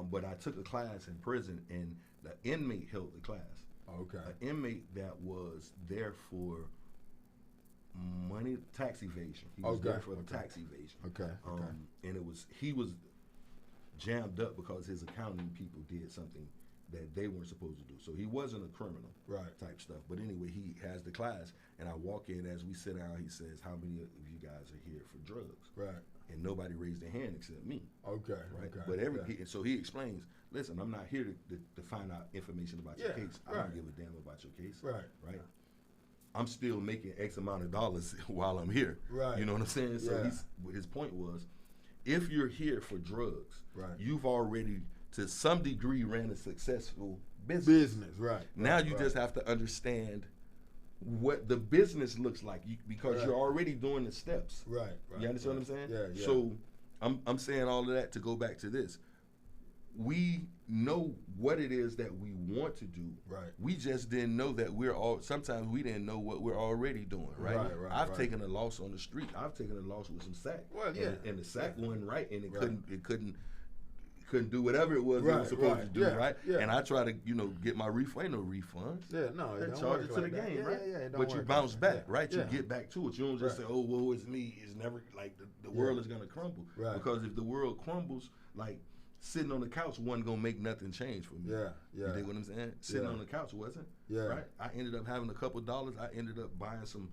But I took a class in prison, and the inmate held the class. Okay. An inmate that was there for money, tax evasion. He was there for the tax evasion. Okay. And he was jammed up because his accounting people did something that they weren't supposed to do. So he wasn't a criminal type stuff. But anyway, he has the class, and I walk in. As we sit down, he says, "How many of you guys are here for drugs?" Right. And nobody raised their hand except me. Okay. Right. Okay. But so he explains, "Listen, I'm not here to find out information about your case. I don't give a damn about your case. Right. I'm still making X amount of dollars while I'm here. Right. You know what I'm saying? So his point was, if you're here for drugs, you've already, to some degree, ran a successful business. Now you just have to understand what the business looks like, because you're already doing the steps. Right. You understand what I'm saying? Yeah. So I'm saying all of that to go back to this. we know what it is that we want to do. Right. We just didn't know that sometimes we didn't know what we're already doing, right? I've taken a loss on the street. I've taken a loss with some sack. Well, yeah. And the sack wasn't right, and it couldn't do whatever it was it was supposed to do, right? Yeah. And I try to, get my refund. Ain't no refunds. Yeah, no, it don't charge work it to like the that. game, right? Yeah, but you bounce back, right? Yeah. You get back to it. You don't just say, "Oh, woe is me." It's never like the world is gonna crumble, right? Because if the world crumbles, like sitting on the couch wasn't gonna make nothing change for me. Yeah. You dig what I'm saying? Sitting on the couch wasn't. Yeah. Right. I ended up having a couple dollars. I ended up buying some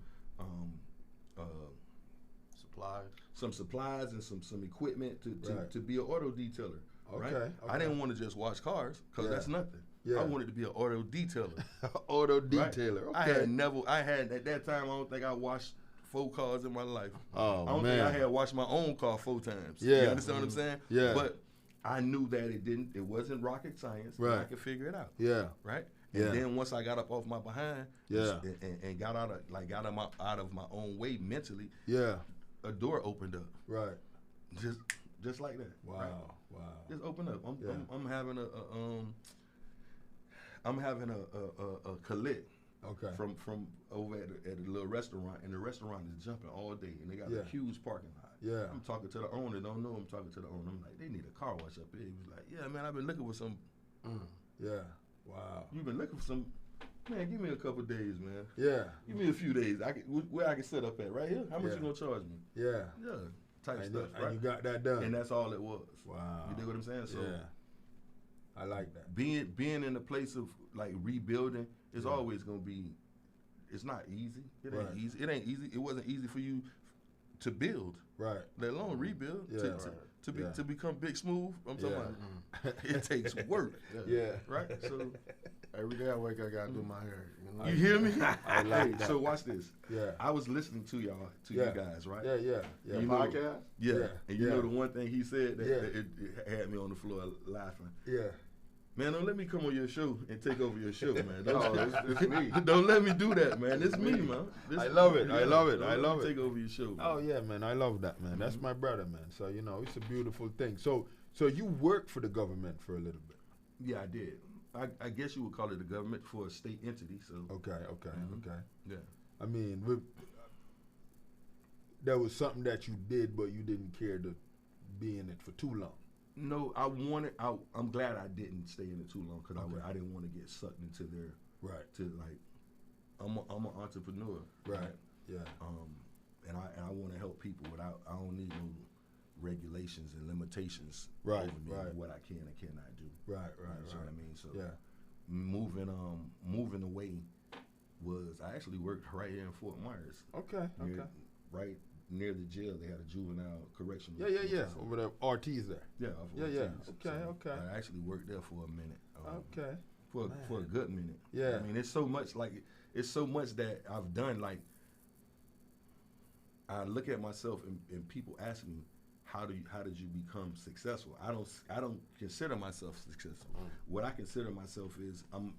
supplies and some equipment to be an auto detailer. Okay, right? okay. I didn't want to just wash cars because that's nothing. Yeah. I wanted to be an auto detailer. Auto detailer. Right? Okay. I had at that time. I don't think I washed 4 cars in my life. Oh, I don't think I had washed my own car 4 times. Yeah. You understand what I'm saying? Yeah. But I knew that it wasn't rocket science. Right. I could figure it out. Yeah. Right. And then once I got up off my behind, yeah, and got out of my own way mentally, yeah, a door opened up. Right. Just like that. Wow. Right? Wow. Just open up. I'm having a collict. Okay. From over at a little restaurant, and the restaurant is jumping all day, and they got a huge parking lot. Yeah. I'm talking to the owner. Don't know. I'm talking to the owner. I'm like, they need a car wash up here. He was like, yeah, man, I've been looking for some. Yeah. Wow. You've been looking for some. Man, give me a couple days, man. Yeah. Give me a few days. Where I can set up at right here. How much you gonna charge me? Yeah. Yeah. Type and stuff. And you got that done. And that's all it was. Wow. You dig what I'm saying? So yeah. I like that. Being in a place of like rebuilding is always gonna be. It's not easy. It ain't easy. It ain't easy. It wasn't easy for you to build. Right. Let alone rebuild. Yeah. To become big smooth. I'm talking about it takes work. Yeah. Right? So every day I wake up, I gotta do my hair. You hear me? I like that. So watch this. Yeah. I was listening to you guys, right? Yeah. You Podcast? know, yeah. And you know the one thing he said that it had me on the floor laughing. Yeah. Man, don't let me come on your show and take over your show, man. It's me. Don't let me do that, man. It's me, man. I love it. Yeah, I love it. don't I love let me it. Take over your show, man. Oh yeah, man. I love that, man. That's my brother, man. So it's a beautiful thing. So you worked for the government for a little bit. Yeah, I did. I guess you would call it the government for a state entity. So okay. Yeah. I mean, there was something that you did, but you didn't care to be in it for too long. No, I'm glad I didn't stay in it too long because I didn't want to get sucked into their I'm an entrepreneur. Right. Yeah. And I want to help people without. I don't need no regulations and limitations over me on what I can and cannot do. Right. You know what I mean? So yeah. moving away was I actually worked right here in Fort Myers. Okay. Right near the jail, they had a juvenile correctional. Yeah. Over there, RT's there. Yeah. Yeah. So Okay. I actually worked there for a minute. Okay. For a good minute. Yeah. I mean, it's so much that I've done. Like, I look at myself and people ask me, how did you become successful? I don't consider myself successful. What I consider myself is I'm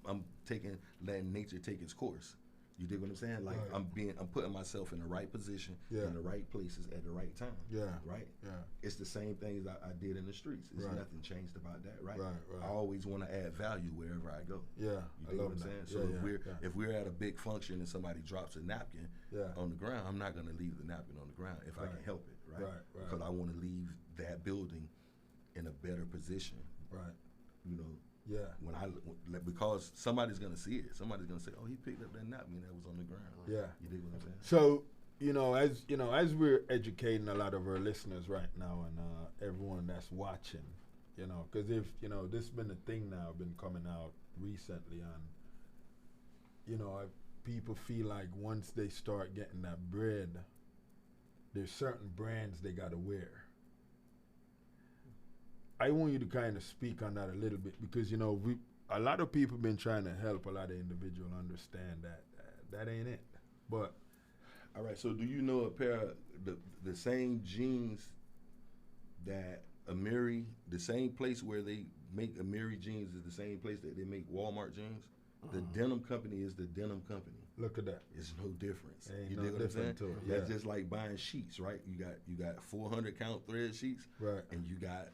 letting nature take its course. You dig what I'm saying? Like I'm putting myself in the right position, in the right places at the right time. Yeah. Right? Yeah. It's the same things I did in the streets. There's nothing changed about that, right? Right. I always want to add value wherever I go. Yeah. You dig what I'm saying? So if we're at a big function and somebody drops a napkin on the ground, I'm not gonna leave the napkin on the ground if I can help it, right? Because I want to leave that building in a better position. Right. You know. Yeah. Because somebody's gonna see it. Somebody's gonna say, "Oh, he picked up that napkin that was on the ground." Yeah. You dig what I'm saying? So, as we're educating a lot of our listeners right now and everyone that's watching, because if this has been a thing now, been coming out recently, and people feel like once they start getting that bread, there's certain brands they gotta wear. I want you to kind of speak on that a little bit because a lot of people been trying to help a lot of individuals understand that ain't it. But all right, so do you know a pair of the same jeans that Amiri, the same place where they make Amiri jeans is the same place that they make Walmart jeans? The denim company is the denim company. Look at that. It's no difference. Ain't you dig what I'm saying? to it. Yeah. That's just like buying sheets, right? You got 400 count thread sheets, right? And you got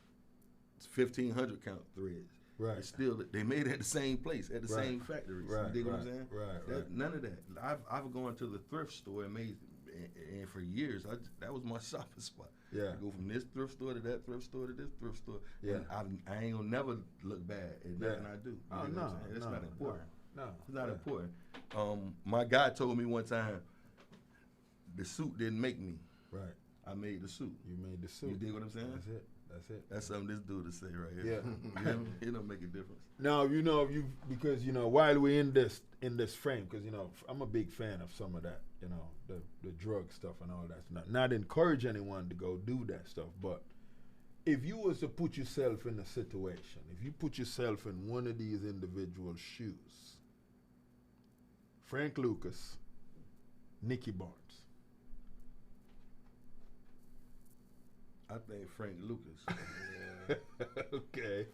1,500 count threads. Right. It's still, they made it at the same place, at the same factories. Right, You dig what right, I'm saying? right. None of that. I've gone to the thrift store and and for years, that was my shopping spot. Yeah. I go from this thrift store to that thrift store to this thrift store. Yeah. And I ain't gonna never look bad at nothing I do. Oh, You dig what I'm no, saying? It's no, not important. No. It's not important. My guy told me one time, the suit didn't make me. Right. I made the suit. You made the suit. You dig what I'm saying? That's it. That's it. That's something this dude to say right here. Yeah. It don't make a difference. Now, because, while we're in this frame, because, I'm a big fan of some of that, the drug stuff and all that. Not encourage anyone to go do that stuff, but if you was to put yourself in a situation, if you put yourself in one of these individuals' shoes, Frank Lucas, Nicky Barnes. I think Frank Lucas. Okay.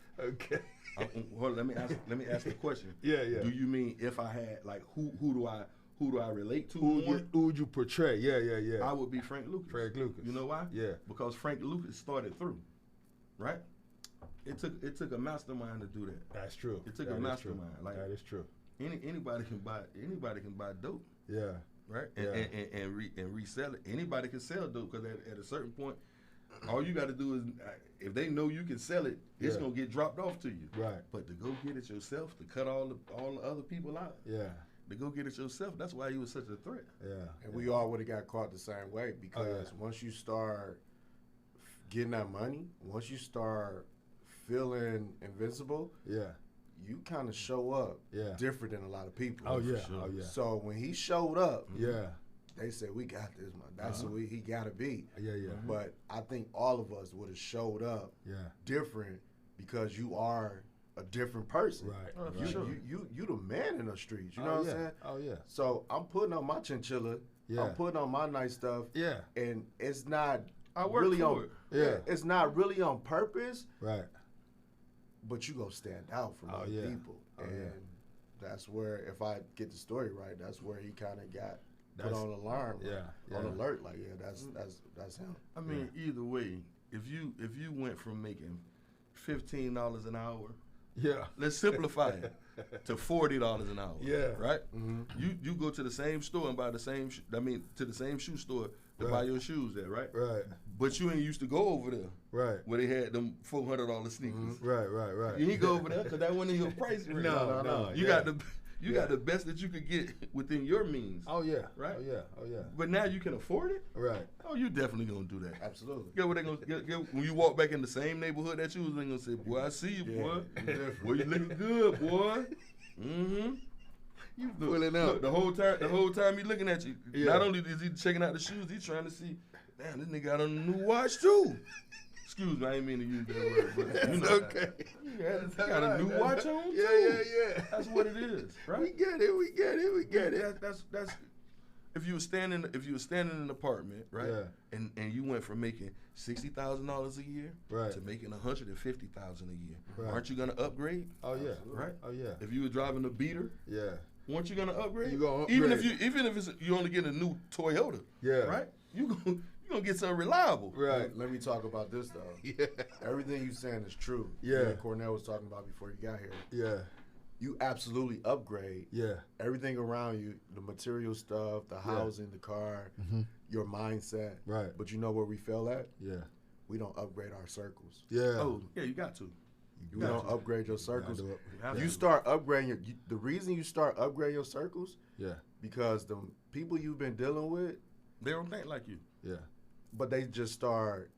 Hold on, let me ask the question. Yeah. Do you mean if I had who do I relate to? Who would you portray? Yeah. I would be Frank Lucas. Frank Lucas. You know why? Yeah. Because Frank Lucas started through, right? It took a mastermind to do that. That's true. It took a mastermind. That is true. Anybody can buy dope. Yeah. Right. Yeah. And resell it. Anybody can sell dope because at a certain point, all you got to do is, if they know you can sell it, it's gonna get dropped off to you. Right. But to go get it yourself, to cut all the other people out. Yeah. To go get it yourself, that's why he was such a threat. Yeah. And we all would have got caught the same way because once you start getting that money, once you start feeling invincible, you kind of show up different than a lot of people. Oh yeah. Sure. Oh yeah. So when he showed up, they said, we got this, man. That's who he got to be. Yeah. But I think all of us would have showed up different because you are a different person. Right. Oh, right. sure. You the man in the streets. You know what I'm saying? Oh yeah. So I'm putting on my chinchilla. Yeah. I'm putting on my nice stuff. Yeah. And it's not I work really for on it. Yeah. It's not really on purpose. Right. But you gonna stand out from other people. And that's where, if I get the story right, that's where he kind of got put on alarm. On alert. Like, that's him. I mean, either way, if you went from making $15 an hour, let's simplify it to $40 an hour. Yeah. Right. You go to the same store and buy the same. To the same shoe store to buy your shoes there. Right. Right. But you ain't used to go over there. Right. Where they had them $400 sneakers. Right. You ain't go over there because that wasn't your price range. No. You got the best that you could get within your means. Oh yeah. Right. Oh yeah. But now you can afford it. Right. Oh, you definitely gonna do that. Absolutely. Get what they gonna get when you walk back in the same neighborhood that you was. They gonna say, "Boy, I see you, boy. Boy, you looking good, boy." Mm-hmm. You pulling up the whole time he looking at you. Not only is he checking out the shoes, he's trying to see. Damn, this nigga got on a new watch too. Excuse me, I ain't mean to use that word, but you know. Okay. He got a new watch on too. Yeah. That's what it is, right? We get it. That's if you were standing in an apartment, right? Yeah. And you went from making $60,000 a year to making $150,000 a year. Right. Aren't you gonna upgrade? Oh yeah. Right? Oh yeah. If you were driving a beater, weren't you gonna upgrade? You gonna even upgrade. if it's you only get a new Toyota. Yeah. Right? You gonna get something reliable. Right. Let me talk about this though. Yeah. Everything you saying is true. Yeah. Like Cornell was talking about before you got here. Yeah. You absolutely upgrade. Yeah. Everything around you, the material stuff, the housing, the car, your mindset. Right. But you know where we fail at? Yeah. We don't upgrade our circles. Yeah. Oh, yeah, you got to. You don't upgrade your circles. have You to. start upgrading the reason you start upgrading your circles, because the people you've been dealing with, They don't think like you. Yeah. but they just start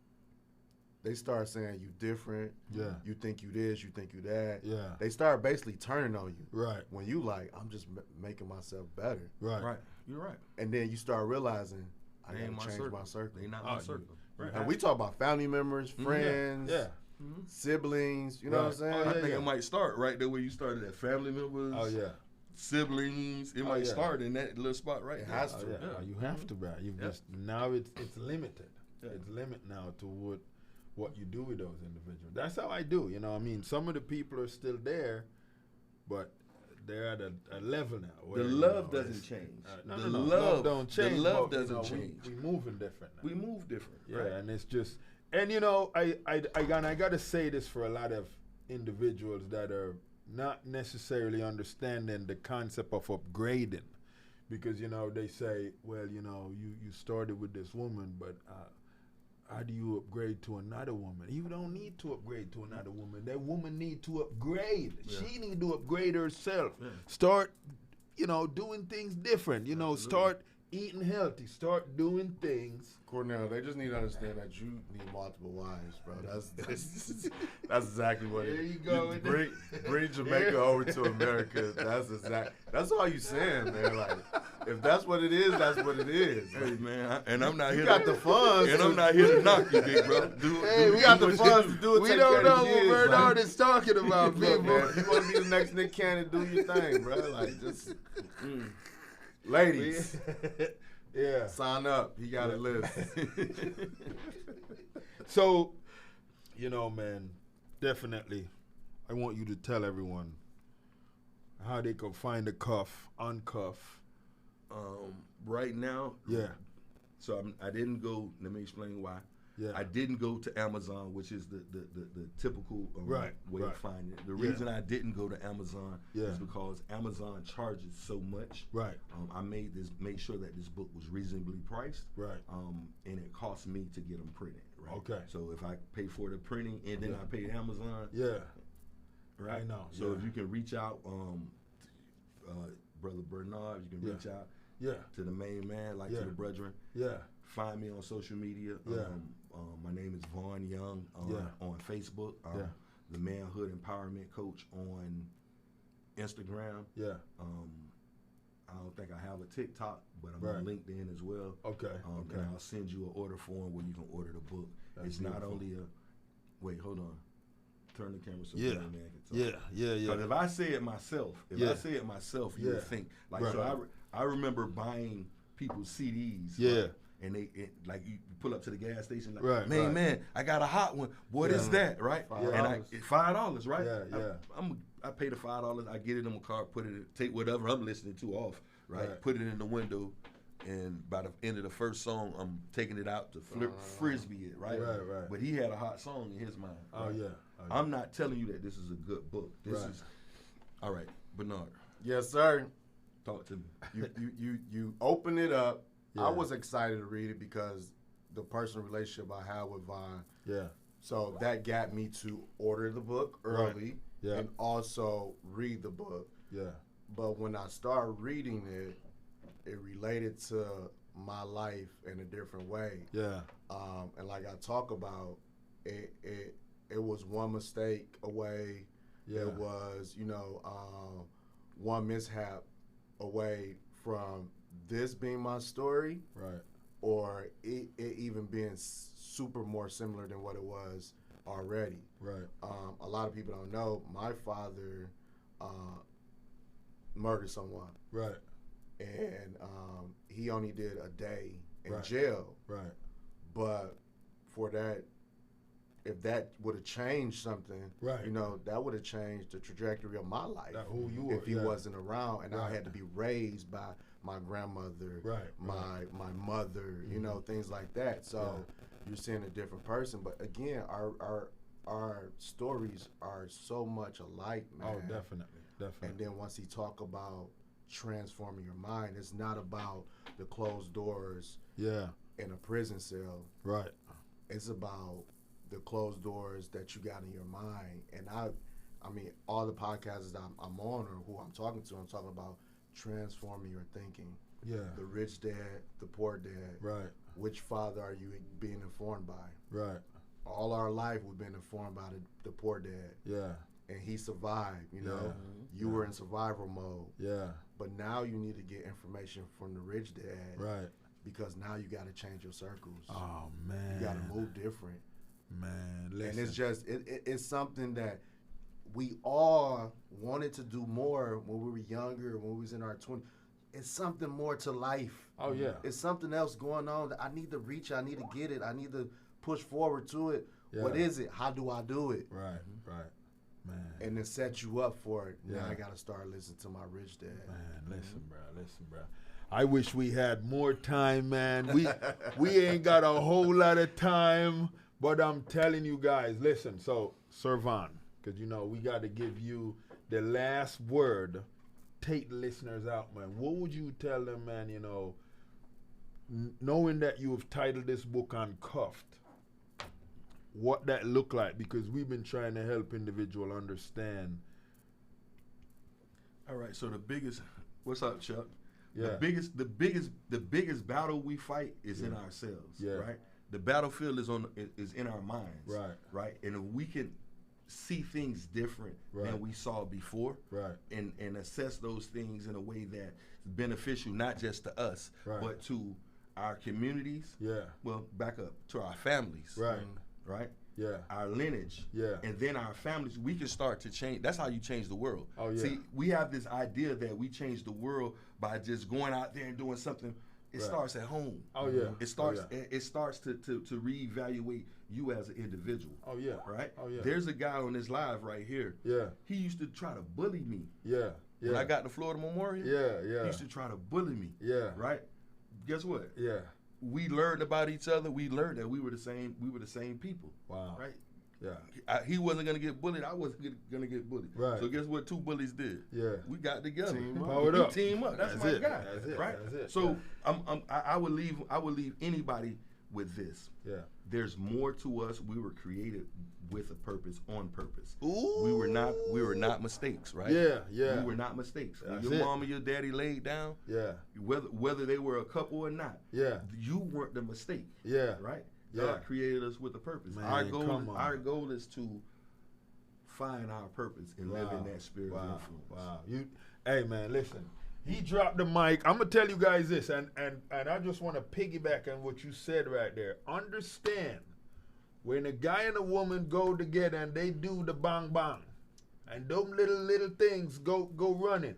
saying you different. Yeah. You think you this, you think you that. Yeah. They start basically turning on you. Right. When you like, I'm just making myself better. Right. Right. You're right. And then you start realizing, I They ain't gotta my change circle. my circle. They not my circle. Right. And we talk about family members, friends, Yeah. siblings, you know what I'm saying? I think it might start right there where you started at family members. Oh yeah. Siblings. It might yeah. start in that little spot right It there. has Oh, to. yeah. Oh, you have to, bro. You just now it's limited. Yeah. It's limited now to what you do with those individuals. That's how I do. You know, I mean, some of the people are still there, but they're at a level now. Where, The you love know, doesn't it's- change. No, The no. love Love don't change. The love but, doesn't you know, change. We moving different now. We move different. Yeah, Right. and it's just And you know, I gotta say this for a lot of individuals that are not necessarily understanding the concept of upgrading, because you know they say, well, you know, you started with this woman, but how do you upgrade to another woman? You don't need to upgrade to another woman. That woman need to upgrade. Yeah. She need to upgrade herself. Yeah. Start, you know, doing things different. You know, start eating healthy. Start doing things. Cornell, they just need to understand that you need multiple wives, bro. That's exactly what it is. There you go. Bring Jamaica over to America. That's all you saying, man. Like, if that's what it is, that's what it is. Hey, man, and I'm not here. You got the funds. And I'm not here to knock you, big bro. We got the funds to do it. We don't know what Bernard is talking about, people. Man, if you want to be the next Nick Cannon, do your thing, bro. Like, just... Ladies, yeah, sign up. He got a list. So, you know, man, definitely, I want you to tell everyone how they can find the cuff, Uncuffed. Right now, yeah. So I didn't go. Let me explain why. Yeah. I didn't go to Amazon, which is the typical way of finding it. The reason I didn't go to Amazon is because Amazon charges so much. Right. I made sure that this book was reasonably priced. Right. And it cost me to get them printed. Right. Okay. So if I pay for the printing and then I pay Amazon. Yeah. Right. I know. So if you can reach out, Brother Bernard, you can reach out. Yeah. To the main man, like to the brethren. Yeah. Find me on social media. Yeah. My name is Vaugh Young on Facebook. The Manhood Empowerment Coach on Instagram. Yeah. I don't think I have a TikTok, but I'm on LinkedIn as well. Okay. And I'll send you an order form where you can order the book. It's beautiful. Not only wait, hold on. Turn the camera so the man can talk. Yeah. Because if I say it myself, you would think. Like, so I remember buying people's CDs. Yeah. And like you pull up to the gas station, like, man, I got a hot one. What is that, right? $5. And $5, right? Yeah. I pay the $5. I get it in my car, take whatever I'm listening to off, right? Put it in the window, and by the end of the first song, I'm taking it out to frisbee it, right? Right. But he had a hot song in his mind. Oh right? Yeah. I'm not telling you that this is a good book. This is all right, Bernard. Yes, sir. Talk to me. You open it up. Yeah. I was excited to read it because the personal relationship I had with Vaughn. Yeah. So that got me to order the book early and also read the book. Yeah. But when I started reading it, it related to my life in a different way. Yeah. And like I talk about, it was one mistake away. Yeah. It was, one mishap away from this being my story, right? Or it even being super more similar than what it was already, right? A lot of people don't know my father murdered someone, right? And he only did a day in jail, right? But for that, if that would have changed something, that would have changed the trajectory of my life. Who you were, if he wasn't around, and I had to be raised by my grandmother, my mother, things like that. So you're seeing a different person. But again, our stories are so much alike, man. Oh, definitely. And then once he talk about transforming your mind, it's not about the closed doors in a prison cell. Right. It's about the closed doors that you got in your mind. And I mean, all the podcasts that I'm on or who I'm talking about transforming your thinking. Yeah. The rich dad, the poor dad. Right. Which father are you being informed by? Right. All our life we've been informed by the poor dad. Yeah. And he survived, You were in survival mode. Yeah. But now you need to get information from the rich dad. Right. Because now you got to change your circles. Oh, man. You got to move different. Man, listen. And it's just, it's something that we all wanted to do more when we were younger, when we was in our 20s. It's something more to life. Oh, yeah. It's something else going on that I need to reach. I need to get it. I need to push forward to it. Yeah. What is it? How do I do it? Right. Man. And then set you up for it. Now I got to start listening to my rich dad. Man, listen, bro. I wish we had more time, man. We ain't got a whole lot of time. But I'm telling you guys, listen, so Servan, because you know we got to give you the last word. Take the listeners out, man. What would you tell them, man, you know, knowing that you have titled this book Uncuffed, what that look like? Because we've been trying to help individual understand. All right, so the biggest, what's up, Chuck? Yeah. The biggest battle we fight is in ourselves, right? The battlefield is in our minds, right? And if we can see things different than we saw before, and assess those things in a way that's beneficial not just to us, but to our communities. Well, back up to our families, right? Our lineage, and then our families. We can start to change. That's how you change the world. See, we have this idea that we change the world by just going out there and doing something. It starts at home. It starts. It starts to reevaluate you as an individual. Right. There's a guy on this live right here. He used to try to bully me. When I got to Florida Memorial. He used to try to bully me. Right. Guess what? We learned about each other. We learned that we were the same. We were the same people. Right. He wasn't gonna get bullied. I wasn't gonna get bullied. So guess what? Two bullies did. We got together. Team up. That's my guy. Right. So I would leave anybody with this. There's more to us. We were created with a purpose, on purpose. We were not mistakes, right? We were not mistakes. When your mom and your daddy laid down, whether they were a couple or not, you weren't the mistake. Right? God created us with a purpose. Man, our goal is to find our purpose and live in that spirit of influence. Hey man, listen. He dropped the mic. I'm gonna tell you guys this, and I just want to piggyback on what you said right there. Understand, when a guy and a woman go together and they do the bang bang, and them little things go running,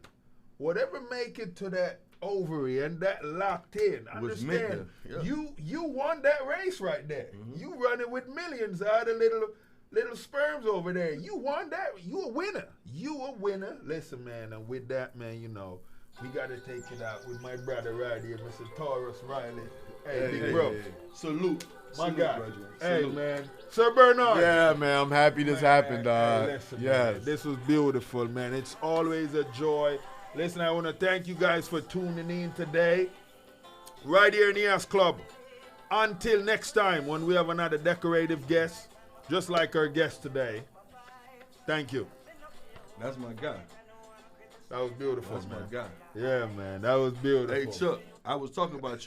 whatever make it to that ovary and that locked in, understand, you won that race right there. You running with millions out of little sperms over there. You won that. You a winner. You a winner. Listen, man, and with that, man, you know, we got to take it out with my brother right here, Mr. Taurus Riley. Hey, big bro. Salute. My guy. Hey, man. Sir Bernard. Yeah, man. I'm happy this happened, dog. Hey, listen, man, this was beautiful, man. It's always a joy. Listen, I want to thank you guys for tuning in today. Right here in the Ass Club. Until next time, when we have another decorative guest, just like our guest today. Thank you. That's my guy. That was beautiful, That's man. my guy. Yeah, man. That was beautiful. Hey, Chuck, I was talking about you.